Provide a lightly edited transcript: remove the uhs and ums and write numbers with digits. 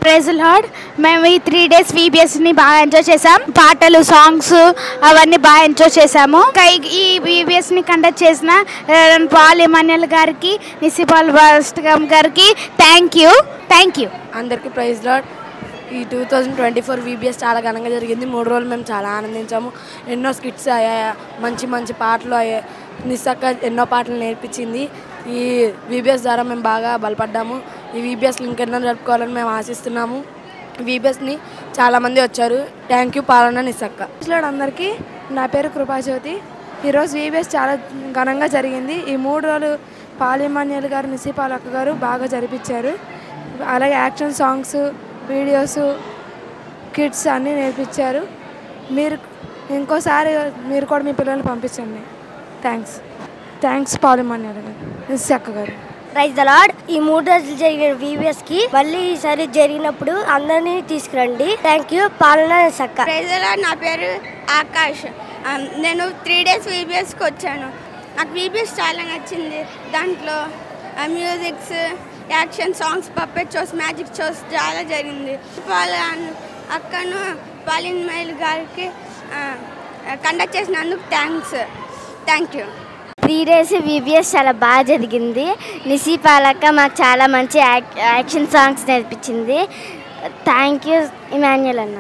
Praise lord. మేము ఈ 3 days VBSని బాగా ఎంజాయ్ చేసాం. పాటలు, సాంగ్స్ అవన్నీ బాగా ఎంజాయ్ చేసాము. ఈ VBSని కండక్ట్ చేసిన పాల్ ఎమాన్యుయల్ గారికి, నిసిపాల్ భాస్కర్ గారికి థ్యాంక్ యూ. అందరికీ ప్రైజ్ లార్డ్. ఈ 2024 VBS చాలా ఘనంగా జరిగింది. 3 రోజులు మేము చాలా ఆనందించాము. ఎన్నో స్కిట్స్ అయ్యాయి, మంచి పాటలు అయ్యాయి. నిస్సక్క ఎన్నో పాటలు నేర్పించింది. ఈ VBS ద్వారా మేము బాగా బలపడ్డాము. ఈ VBSలు ఇంకెన్నో జరుపుకోవాలని మేము ఆశిస్తున్నాము. VBSని చాలామంది వచ్చారు. థ్యాంక్ యూ పాలన నిస్సక్క. అందరికీ నా పేరు కృపాజ్యోతి. ఈరోజు VBS చాలా ఘనంగా జరిగింది. ఈ 3 రోజులు పాల్ ఎమాన్యుయల్ గారు, నిసిపాల్ అక్క గారు బాగా జరిపించారు. అలాగే యాక్షన్ సాంగ్స్, వీడియోస్, కిడ్స్ అన్నీ నేర్పించారు. ఇంకోసారి మీరు కూడా మీ పిల్లల్ని పంపించండి. థ్యాంక్స్ పాల్ ఎమాన్యుయల్ గారు, నిస్సక్క గారు. Praise the Lord. ఈ 3 రోజులు జరిగిన VBSకి మళ్ళీ ఈసారి జరిగినప్పుడు అందరినీ తీసుకురండి. థ్యాంక్ యూ పాలన నిస్సక్క. Praise the lord. నా పేరు ఆకాష్. నేను 3 days VBSకి వచ్చాను. నాకు VBS చాలా నచ్చింది. దాంట్లో musics, action songs, puppet shows, magic shows చాలా జరిగింది. అక్కను పాలిన్ మైల్ గారికి కండక్ట్ చేసినందుకు థ్యాంక్ యూ. 3 days VBS చాలా బాగా జరిగింది. నిసిపాలక్క మాకు చాలా మంచి యాక్షన్ సాంగ్స్ నేర్పించింది. థ్యాంక్ యూ ఎమాన్యుయల్ అన్న.